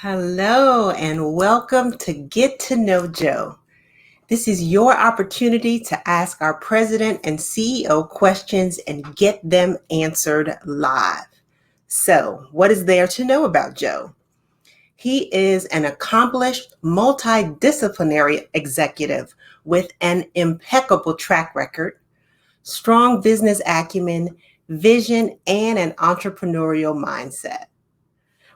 Hello and welcome to Get to Know Joe. This is your opportunity to ask our president and CEO questions and get them answered live. So, what is there to know about Joe? He is an accomplished multidisciplinary executive with an impeccable track record, strong business acumen, vision, and an entrepreneurial mindset.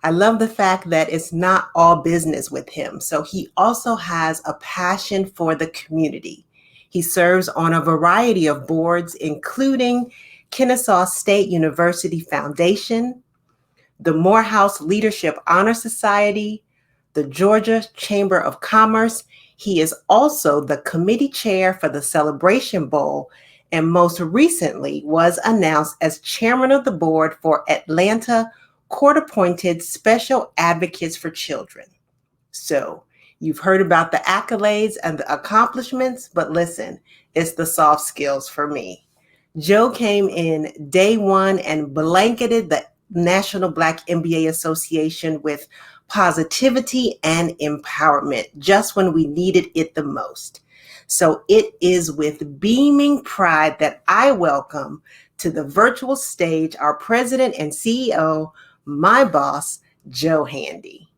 I love the fact that it's not all business with him. So he also has a passion for the community. He serves on a variety of boards, including Kennesaw State University Foundation, the Morehouse Leadership Honor Society, the Georgia Chamber of Commerce. He is also the committee chair for the Celebration Bowl and most recently was announced as chairman of the board for Atlanta Court-Appointed Special Advocates for Children. So you've heard about the accolades and the accomplishments, but listen, it's the soft skills for me. Joe came in day one and blanketed the National Black MBA Association with positivity and empowerment just when we needed it the most. So it is with beaming pride that I welcome to the virtual stage our president and CEO, my boss, Joe Handy.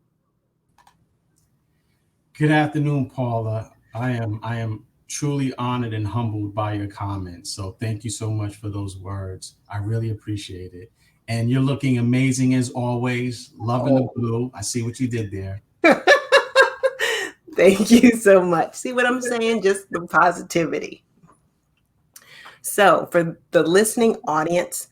Good afternoon, Paula. I am truly honored and humbled by your comments. So thank you so much for those words. I really appreciate it. And you're looking amazing as always. Loving the blue. I see what you did there. Thank you so much. See what I'm saying? Just the positivity. So, for the listening audience,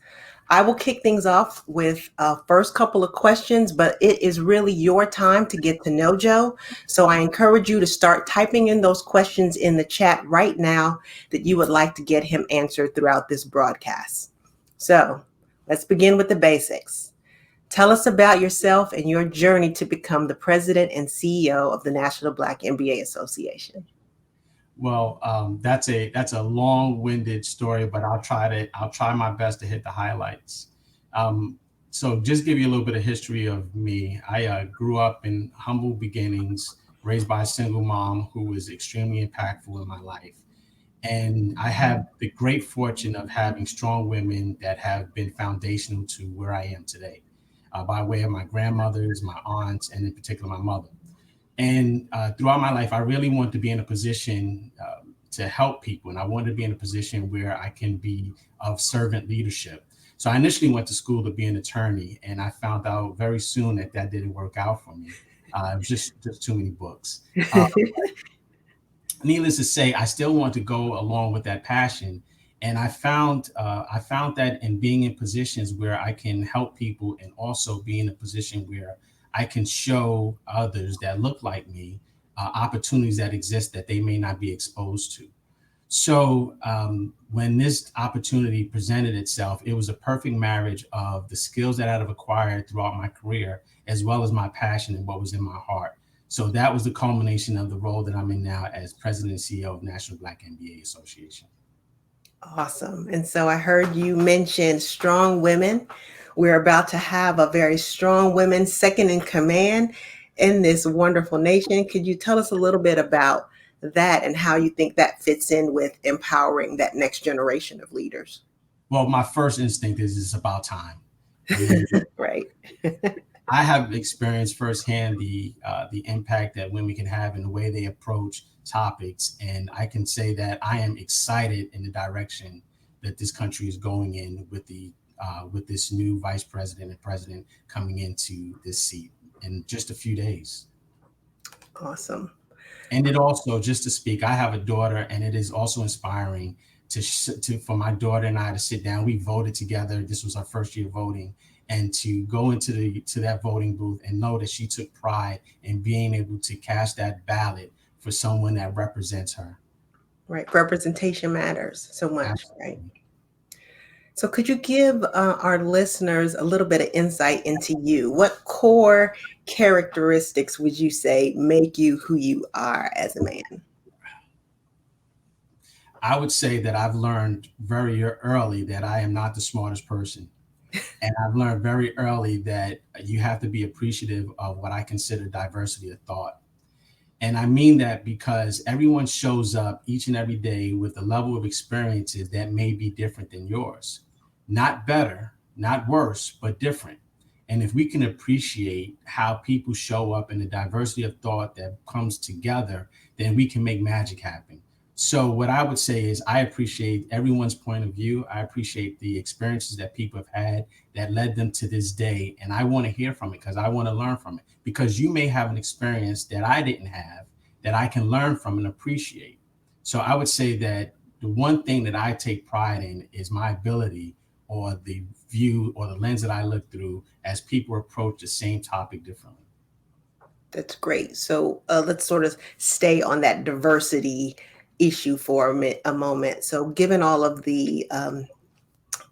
I will kick things off with a first couple of questions, but it is really your time to get to know Joe. So I encourage you to start typing in those questions in the chat right now that you would like to get him answered throughout this broadcast. So let's begin with the basics. Tell us about yourself and your journey to become the president and CEO of the National Black MBA Association. Well, that's a long-winded story, but I'll try my best to hit the highlights. So just give you a little bit of history of me. I grew up in humble beginnings, raised by a single mom who was extremely impactful in my life. And I have the great fortune of having strong women that have been foundational to where I am today, by way of my grandmothers, my aunts, and in particular my mother. And throughout my life, I really wanted to be in a position to help people. And I wanted to be in a position where I can be of servant leadership. So I initially went to school to be an attorney, and I found out very soon that that didn't work out for me. It was just too many books. Needless to say, I still want to go along with that passion. And I found that in being in positions where I can help people and also be in a position where I can show others that look like me opportunities that exist that they may not be exposed to. So when this opportunity presented itself, it was a perfect marriage of the skills that I've acquired throughout my career, as well as my passion and what was in my heart. So that was the culmination of the role that I'm in now as president and CEO of National Black MBA Association. Awesome. And so I heard you mention strong women. We're about to have a very strong women second in command in this wonderful nation. Could you tell us a little bit about that and how you think that fits in with empowering that next generation of leaders? Well, my first instinct is it's about time. I mean, Right. I have experienced firsthand the impact that women can have in the way they approach topics, and I can say that I am excited in the direction that this country is going in with this new vice president and president coming into this seat in just a few days. Awesome. And it also, just to speak, I have a daughter, and it is also inspiring to for my daughter and I to sit down. We voted together. This was our first year voting, and to go into the to that voting booth and know that she took pride in being able to cast that ballot for someone that represents her. Right. Representation matters so much, right? Absolutely. So, could you give our listeners a little bit of insight into you? What core characteristics would you say make you who you are as a man? I would say that I've learned very early that I am not the smartest person. And I've learned very early that you have to be appreciative of what I consider diversity of thought. And I mean that because everyone shows up each and every day with a level of experiences that may be different than yours. Not better, not worse, but different. And if we can appreciate how people show up and the diversity of thought that comes together, then we can make magic happen. So, what I would say is, I appreciate everyone's point of view. I appreciate the experiences that people have had that led them to this day. And I want to hear from it because I want to learn from it. Because you may have an experience that I didn't have that I can learn from and appreciate. So, I would say that the one thing that I take pride in is my ability, or the view or the lens that I look through as people approach the same topic differently. That's great. So let's sort of stay on that diversity issue for a moment. So, given all of the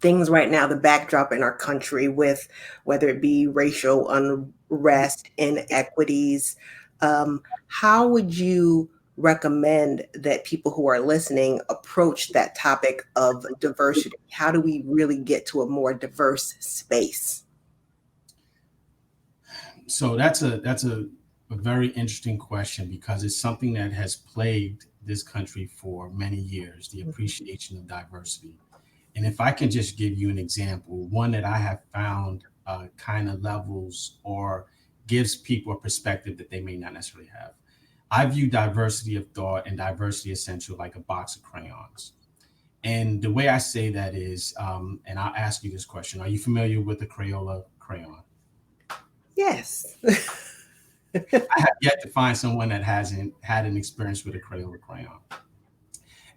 things right now, the backdrop in our country with whether it be racial unrest, inequities, how would you recommend that people who are listening approach that topic of diversity? How do we really get to a more diverse space? So that's a very interesting question because it's something that has plagued this country for many years, the appreciation of diversity. And if I can just give you an example, one that I have found kind of levels or gives people a perspective that they may not necessarily have. I view diversity of thought and diversity essential like a box of crayons. And the way I say that is, and I'll ask you this question: are you familiar with the Crayola crayon? Yes. I have yet to find someone that hasn't had an experience with a Crayola crayon.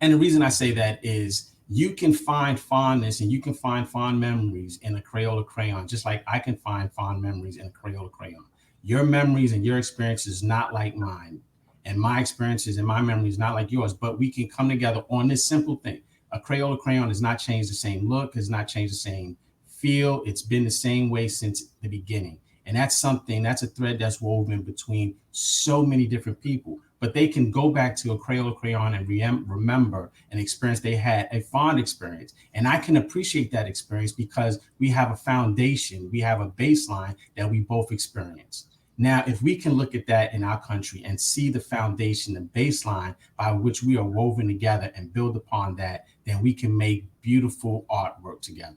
And the reason I say that is you can find fondness and you can find fond memories in a Crayola crayon, just like I can find fond memories in a Crayola crayon. Your memories and your experiences not like mine, and my experiences and my memories not like yours, but we can come together on this simple thing. A Crayola crayon has not changed the same look, has not changed the same feel. It's been the same way since the beginning. And that's something, that's a thread that's woven between so many different people. But they can go back to a Crayola crayon and remember an experience they had, a fond experience. And I can appreciate that experience because we have a foundation, we have a baseline that we both experience. Now, if we can look at that in our country and see the foundation, the baseline by which we are woven together and build upon that, then we can make beautiful artwork together.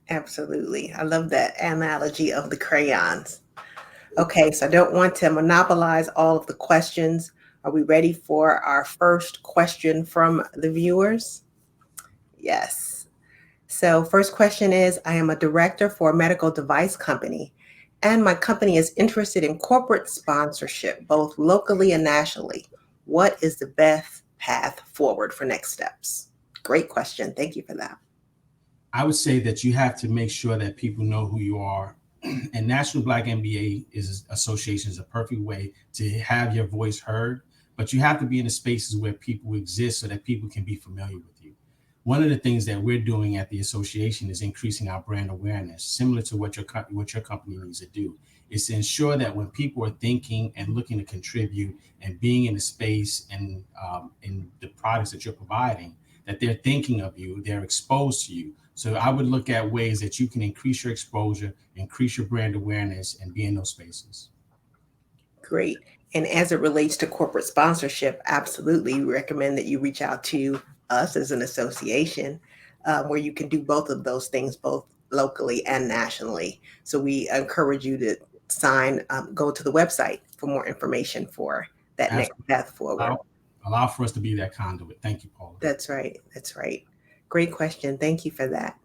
Absolutely. I love that analogy of the crayons. Okay, so I don't want to monopolize all of the questions. Are we ready for our first question from the viewers? Yes. So, first question is, I am a director for a medical device company, and my company is interested in corporate sponsorship, both locally and nationally. What is the best path forward for next steps? Great question. Thank you for that. I would say that you have to make sure that people know who you are. And National Black MBA is Association is a perfect way to have your voice heard, but you have to be in the spaces where people exist so that people can be familiar with you. One of the things that we're doing at the association is increasing our brand awareness, similar to what your company needs to do. Is to ensure that when people are thinking and looking to contribute and being in the space and in the products that you're providing, that they're thinking of you, they're exposed to you. So I would look at ways that you can increase your exposure, increase your brand awareness, and be in those spaces. Great. And as it relates to corporate sponsorship, absolutely recommend that you reach out to us as an association where you can do both of those things, both locally and nationally. So we encourage you to go to the website for more information for that next Absolutely. path forward. Allow for us to be that conduit. Thank you, Paula. That's right. That's right. Great question. Thank you for that.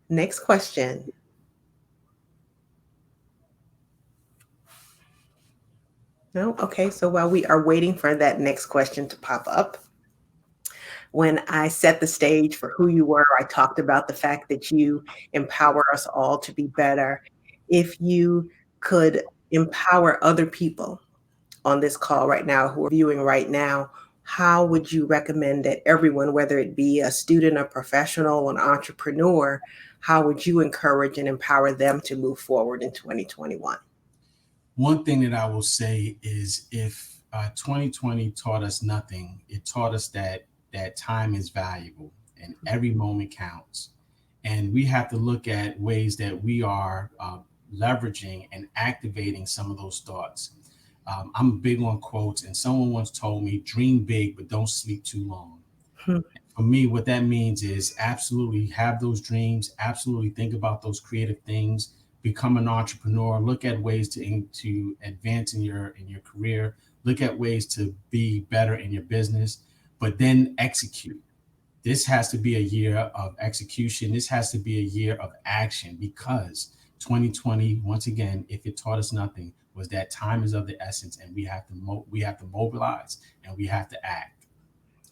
Next question. No? Okay. So while we are waiting for that next question to pop up, when I set the stage for who you were, I talked about the fact that you empower us all to be better. If you could empower other people on this call right now who are viewing right now, how would you recommend that everyone, whether it be a student, a professional, an entrepreneur, how would you encourage and empower them to move forward in 2021? One thing that I will say is if 2020 taught us nothing, it taught us that time is valuable and every moment counts. And we have to look at ways that we are leveraging and activating some of those thoughts. I'm big on quotes, and someone once told me, dream big, but don't sleep too long. Hmm. For me, what that means is absolutely have those dreams, absolutely think about those creative things, become an entrepreneur, look at ways to advance in your career, look at ways to be better in your business, but then execute. This has to be a year of execution. This has to be a year of action, because 2020, once again, if it taught us nothing, was that time is of the essence, and we have to mobilize and we have to act.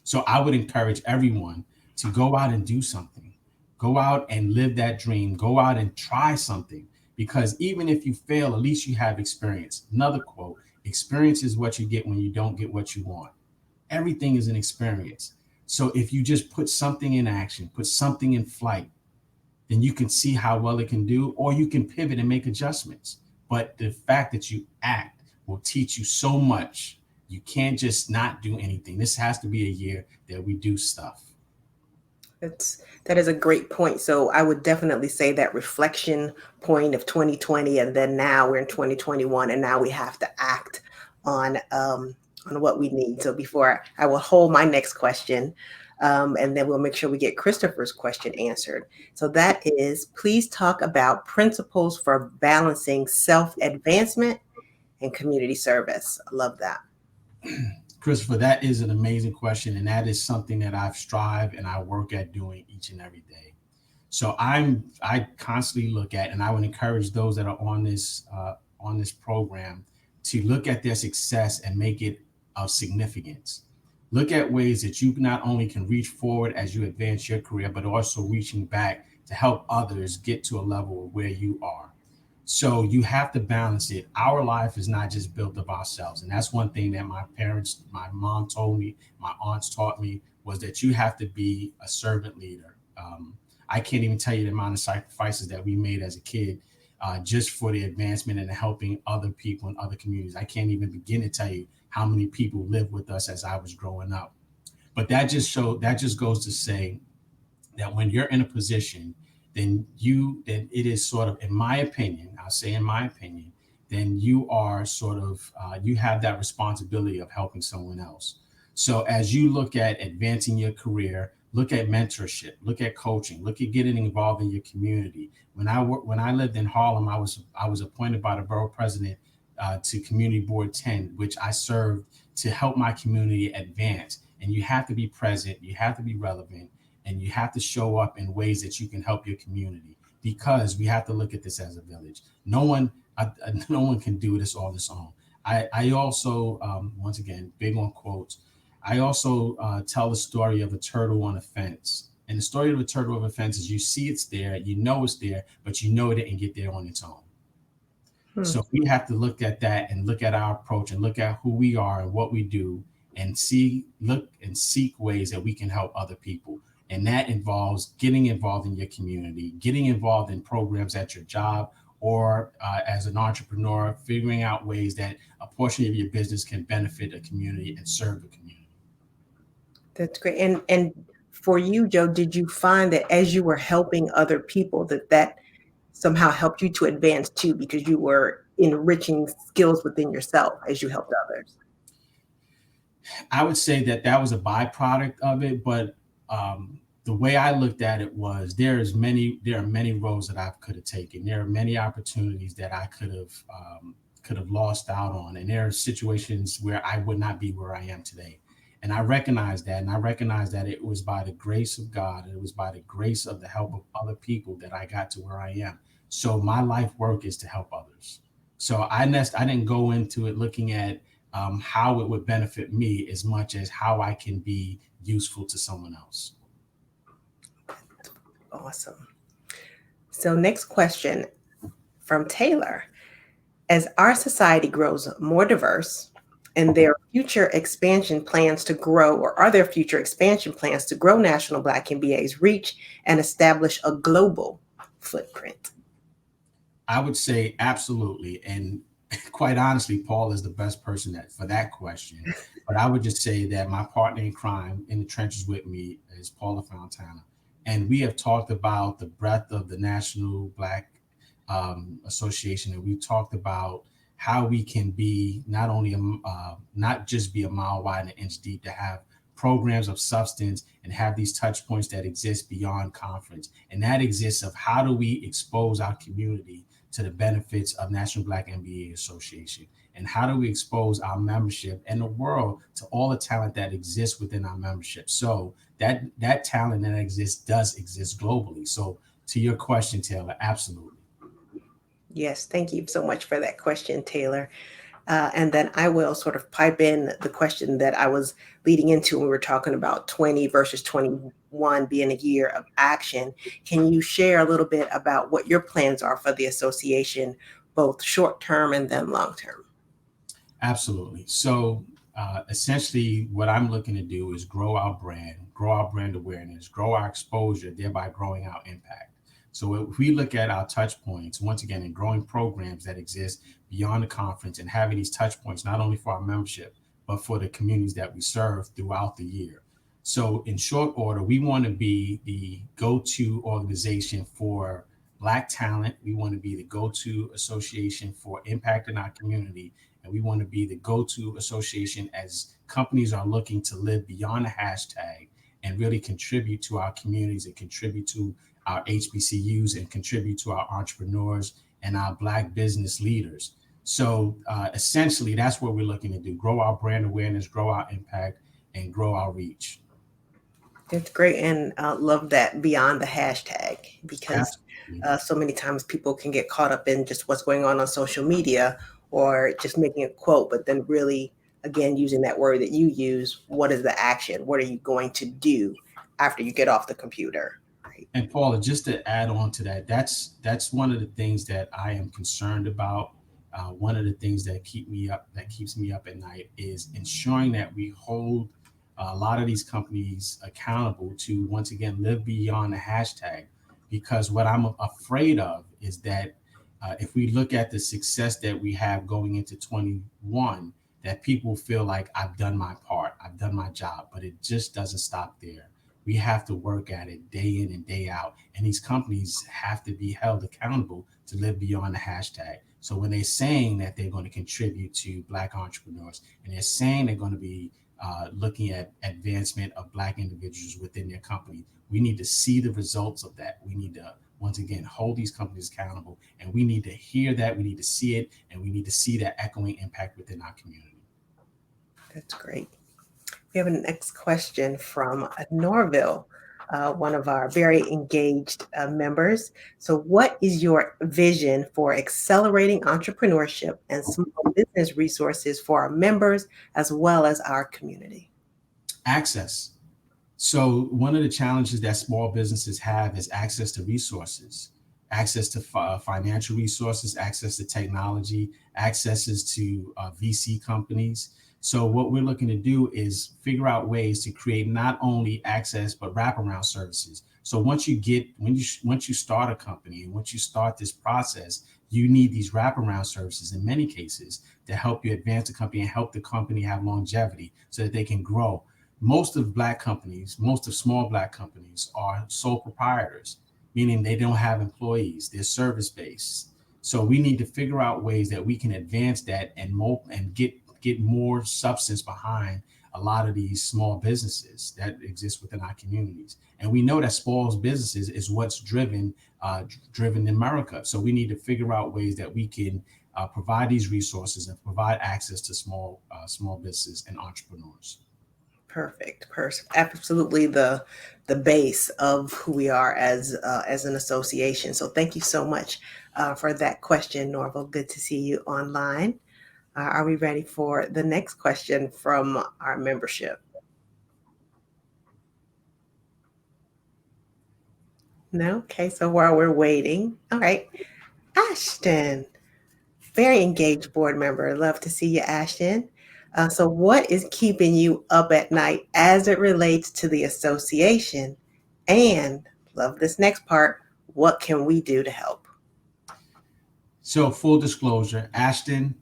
So I would encourage everyone to go out and do something. Go out and live that dream. Go out and try something, because even if you fail, at least you have experience. Another quote: experience is what you get when you don't get what you want. Everything is an experience. So if you just put something in action, put something in flight, then you can see how well it can do, or you can pivot and make adjustments. But the fact that you act will teach you so much. You can't just not do anything. This has to be a year that we do stuff. That is a great point. So I would definitely say that reflection point of 2020, and then now we're in 2021, and now we have to act on what we need. So before I will hold my next question, and then we'll make sure we get Christopher's question answered. So that is, please talk about principles for balancing self-advancement and community service. I love that. Christopher, that is an amazing question, and that is something that I've strived and I work at doing each and every day. So I constantly look at, and I would encourage those that are on this program to look at their success and make it of significance. Look at ways that you not only can reach forward as you advance your career, but also reaching back to help others get to a level where you are. So you have to balance it. Our life is not just built of ourselves. And that's one thing that my parents, my mom told me, my aunts taught me, was that you have to be a servant leader. I can't even tell you the amount of sacrifices that we made as a kid, just for the advancement and helping other people in other communities. I can't even begin to tell you how many people lived with us as I was growing up. But that just goes to say that when you're in a position, then it is sort of, in my opinion, I'll say in my opinion, then you are sort of, you have that responsibility of helping someone else. So as you look at advancing your career, look at mentorship, look at coaching, look at getting involved in your community. When I lived in Harlem, I was appointed by the borough president to Community Board 10, which I served to help my community advance. And you have to be present, you have to be relevant, and you have to show up in ways that you can help your community, because we have to look at this as a village. No one can do this all this own. I also, once again, big on quotes. I also tell the story of a turtle on a fence. And the story of a turtle on a fence is, you see it's there, you know it's there, but you know it didn't get there on its own. Hmm. So we have to look at that and look at our approach and look at who we are and what we do, and look and seek ways that we can help other people. And that involves getting involved in your community, getting involved in programs at your job, or as an entrepreneur, figuring out ways that a portion of your business can benefit a community and serve the community. That's great. And for you, Joe, did you find that as you were helping other people, that somehow helped you to advance too, because you were enriching skills within yourself as you helped others? I would say that that was a byproduct of it, but the way I looked at it was, there are many roads that I could have taken. There are many opportunities that I could have lost out on, and there are situations where I would not be where I am today. And I recognize that, and I recognize that it was by the grace of God, and it was by the grace of the help of other people that I got to where I am. So my life work is to help others. So I didn't go into it looking at how it would benefit me as much as how I can be useful to someone else. Awesome. So next question from Taylor. As our society grows more diverse, and there are future expansion plans to grow, or are there future expansion plans to grow National Black MBA's reach and establish a global footprint? I would say absolutely. And quite honestly, Paul is the best person for that question. But I would just say that my partner in crime in the trenches with me is Paula Fontana. And we have talked about the breadth of the National Black Association, and we talked about how we can be not only not just be a mile wide and an inch deep, to have programs of substance and have these touch points that exist beyond conference. And that exists of how do we expose our community to the benefits of National Black MBA Association, and how do we expose our membership and the world to all the talent that exists within our membership. So that talent that exists does exist globally. So to your question, Taylor, absolutely. Yes, thank you so much for that question, Taylor. And then I will sort of pipe in the question that I was leading into when we were talking about 20 versus 21 being a year of action. Can you share a little bit about what your plans are for the association, both short term and then long term? Absolutely. So essentially, what I'm looking to do is grow our brand awareness, grow our exposure, thereby growing our impact. So if we look at our touch points, once again, in growing programs that exist beyond the conference and having these touch points, not only for our membership, but for the communities that we serve throughout the year. So in short order, we want to be the go-to organization for Black talent. We want to be the go-to association for impact in our community. And we want to be the go-to association as companies are looking to live beyond the hashtag and really contribute to our communities and contribute to our HBCUs and contribute to our entrepreneurs and our Black business leaders. So essentially, that's what we're looking to do: grow our brand awareness, grow our impact, and grow our reach. It's great, and love that beyond the hashtag, because Absolutely. so many times people can get caught up in just what's going on social media, or just making a quote, but then really, again, using that word that you use, what is the action? What are you going to do after you get off the computer? Right. And Paula, just to add on to that, that's one of the things that I am concerned about. One of the things that keeps me up at night, is ensuring that we hold a lot of these companies accountable to, once again, live beyond the hashtag. Because what I'm afraid of is that if we look at the success that we have going into 21, that people feel like I've done my part, I've done my job, but it just doesn't stop there. We have to work at it day in and day out. And these companies have to be held accountable to live beyond the hashtag. So when they're saying that they're going to contribute to Black entrepreneurs, and they're saying they're going to be looking at advancement of Black individuals within their company, we need to see the results of that. We need to, once again, hold these companies accountable, and we need to hear that, we need to see it, and we need to see that echoing impact within our community. That's great. We have a next question from Norville, one of our very engaged members. So, what is your vision for accelerating entrepreneurship and small business resources for our members as well as our community? Access. So one of the challenges that small businesses have is access to resources, access to financial resources, access to technology, accesses to VC companies. So what we're looking to do is figure out ways to create not only access but wraparound services. So once you start a company, and once you start this process, you need these wraparound services in many cases to help you advance the company and help the company have longevity so that they can grow. Most of small Black companies are sole proprietors, meaning they don't have employees, they're service based. So we need to figure out ways that we can advance that and get more substance behind a lot of these small businesses that exist within our communities. And we know that small businesses is what's driven America. So we need to figure out ways that we can provide these resources and provide access to small businesses and entrepreneurs. Perfect. Absolutely the base of who we are as an association. So thank you so much for that question, Norval. Good to see you online. Are we ready for the next question from our membership? No? Okay, so while we're waiting, all right. Ashton, very engaged board member. Love to see you, Ashton. So what is keeping you up at night as it relates to the association? And love this next part, what can we do to help? So full disclosure, Ashton,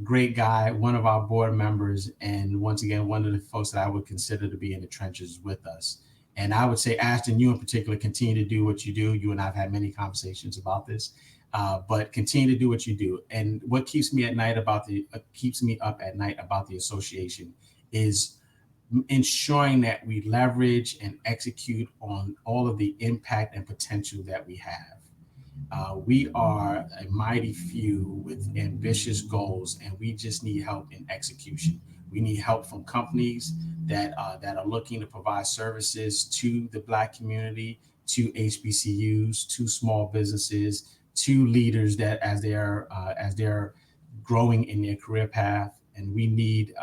great guy, one of our board members, and once again, one of the folks that I would consider to be in the trenches with us. And I would say, Ashton, you in particular, continue to do what you do. You and I have had many conversations about this, but continue to do what you do. And what keeps me keeps me up at night about the association is ensuring that we leverage and execute on all of the impact and potential that we have. We are a mighty few with ambitious goals, and we just need help in execution. We need help from companies that are looking to provide services to the Black community, to HBCUs, to small businesses, to leaders that as they're growing in their career path. And we need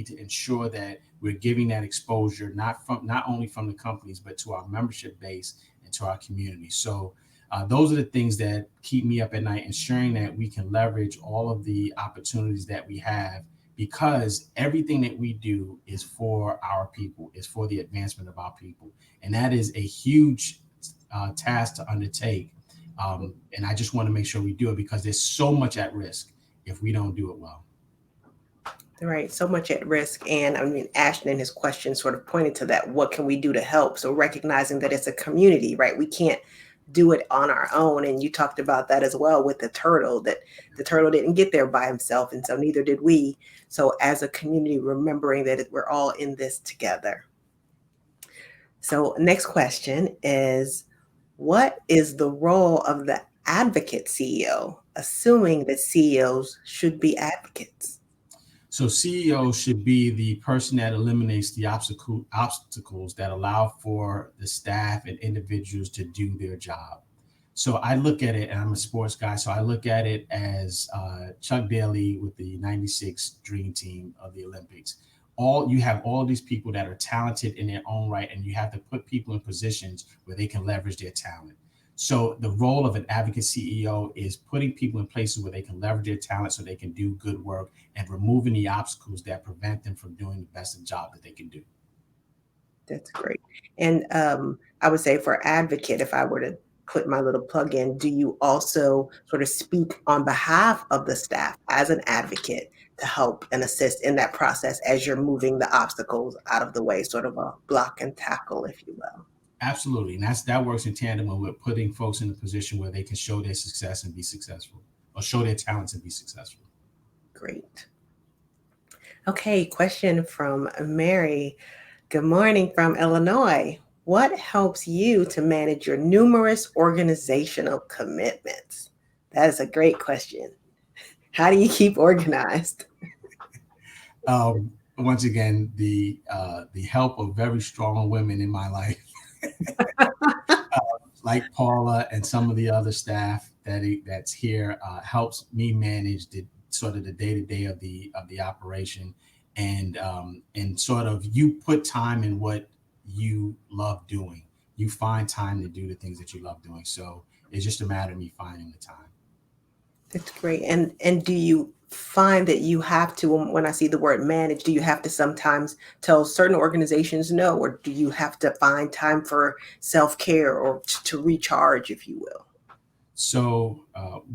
to ensure that we're giving that exposure not only from the companies but to our membership base and to our community. So those are the things that keep me up at night, ensuring that we can leverage all of the opportunities that we have, because everything that we do is for our people, is for the advancement of our people. And that is a huge task to undertake. And I just want to make sure we do it, because there's so much at risk if we don't do it well. Right. So much at risk. And I mean, Ashton in his question sort of pointed to that. What can we do to help? So recognizing that it's a community, right? We can't do it on our own. And you talked about that as well with the turtle, that the turtle didn't get there by himself. And so neither did we. So as a community, remembering that we're all in this together. So next question is, what is the role of the advocate CEO, assuming that CEOs should be advocates? So CEO should be the person that eliminates the obstacles that allow for the staff and individuals to do their job. So I look at it, and I'm a sports guy, so I look at it as Chuck Daly with the '96 Dream Team of the Olympics. You have all these people that are talented in their own right, and you have to put people in positions where they can leverage their talent. So the role of an advocate CEO is putting people in places where they can leverage their talent so they can do good work, and removing the obstacles that prevent them from doing the best job that they can do. That's great. And I would say for advocate, if I were to put my little plug in, do you also sort of speak on behalf of the staff as an advocate to help and assist in that process as you're moving the obstacles out of the way, sort of a block and tackle, if you will? Absolutely. And that works in tandem when we're putting folks in a position where they can show their success and be successful, or show their talents and be successful. Great. Okay, question from Mary. Good morning from Illinois. What helps you to manage your numerous organizational commitments? That is a great question. How do you keep organized? Once again, the help of very strong women in my life, like Paula and some of the other staff that's here, helps me manage the sort of the day-to-day of the operation, and sort of, you put time in what you love doing. You find time to do the things that you love doing. So it's just a matter of me finding the time. That's great. And do you find that you have to, when I see the word manage, do you have to sometimes tell certain organizations no, or do you have to find time for self-care or to recharge, if you will? So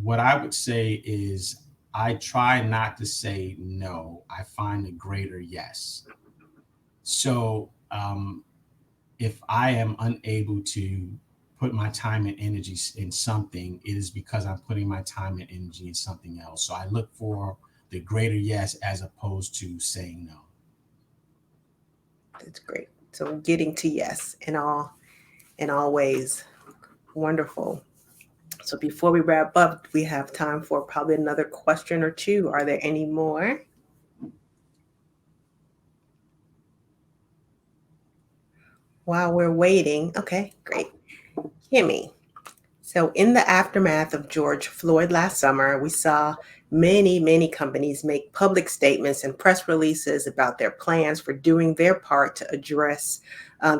what I would say is, I try not to say no. I find a greater yes. So if I am unable to put my time and energy in something, it is because I'm putting my time and energy in something else. So I look for the greater yes as opposed to saying no. That's great. So getting to yes in all ways. Wonderful. So before we wrap up, we have time for probably another question or two. Are there any more? While we're waiting, okay, great. Kimmy. So in the aftermath of George Floyd last summer, we saw many companies make public statements and press releases about their plans for doing their part to address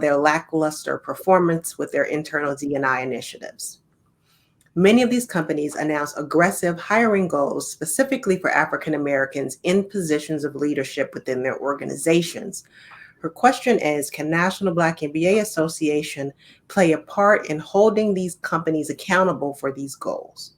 their lackluster performance with their internal D&I initiatives. Many of these companies announced aggressive hiring goals specifically for African Americans in positions of leadership within their organizations. Her question is, can National Black MBA Association play a part in holding these companies accountable for these goals?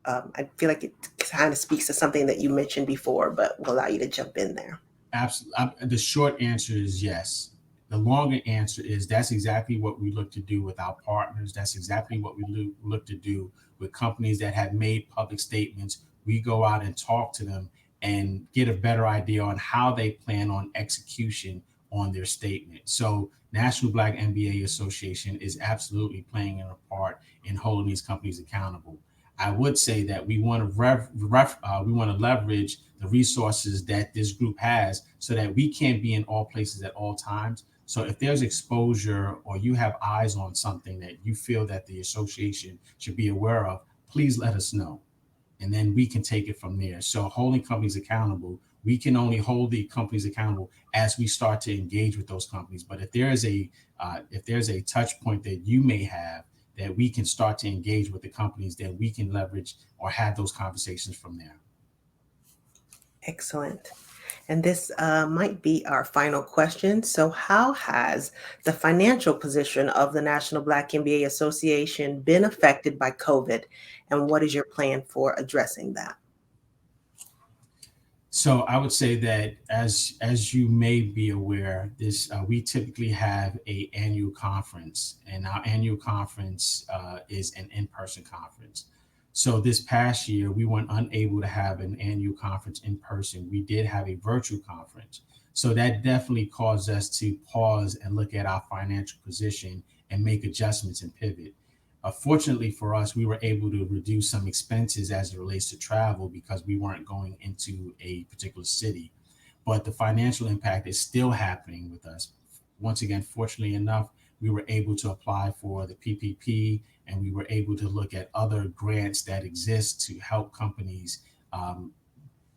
I feel like it kind of speaks to something that you mentioned before, but will allow you to jump in there. Absolutely. The short answer is yes. the longer answer is that's exactly what we look to do with our partners. That's exactly what we look to do with companies that have made public statements. We go out and talk to them and get a better idea on how they plan on execution on their statement. So National Black MBA Association is absolutely playing a part in holding these companies accountable. I would say that we want to we want to leverage the resources that this group has so that we can't be in all places at all times. So if there's exposure or you have eyes on something that you feel that the association should be aware of, please let us know. And then we can take it from there. So holding companies accountable, we can only hold the companies accountable as we start to engage with those companies. But if there's a touch point that you may have that we can start to engage with the companies, then we can leverage or have those conversations from there. Excellent. And this might be our final question. So how has the financial position of the National Black MBA Association been affected by COVID? And what is your plan for addressing that? So I would say that as you may be aware, this we typically have a annual conference, and our annual conference is an in-person conference. So this past year, we weren't unable to have an annual conference in person. We did have a virtual conference. So that definitely caused us to pause and look at our financial position and make adjustments and pivot. Fortunately for us, we were able to reduce some expenses as it relates to travel because we weren't going into a particular city. But the financial impact is still happening with us. Once again, fortunately enough, we were able to apply for the PPP, and we were able to look at other grants that exist to help companies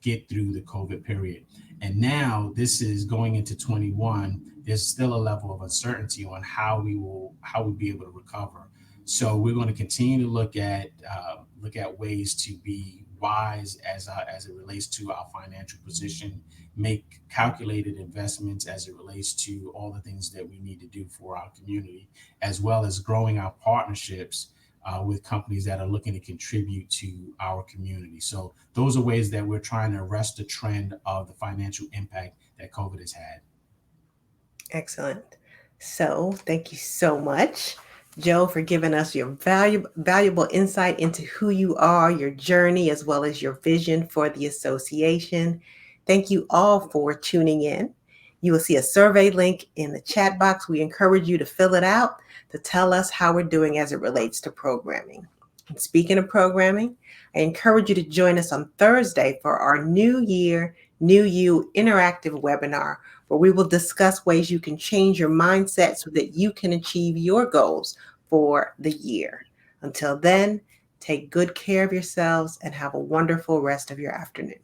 get through the COVID period. And now this is going into 21. There's still a level of uncertainty on how we'll be able to recover. So we're going to continue to look at ways to be wise as it relates to our financial position, make calculated investments as it relates to all the things that we need to do for our community, as well as growing our partnerships with companies that are looking to contribute to our community. So those are ways that we're trying to arrest the trend of the financial impact that COVID has had. Excellent. So thank you so much, Joe, for giving us your valuable insight into who you are, your journey, as well as your vision for the association. Thank you all for tuning in. You will see a survey link in the chat box. We encourage you to fill it out to tell us how we're doing as it relates to programming. And speaking of programming, I encourage you to join us on Thursday for our New Year, New You interactive webinar, where we will discuss ways you can change your mindset so that you can achieve your goals for the year. Until then, take good care of yourselves and have a wonderful rest of your afternoon.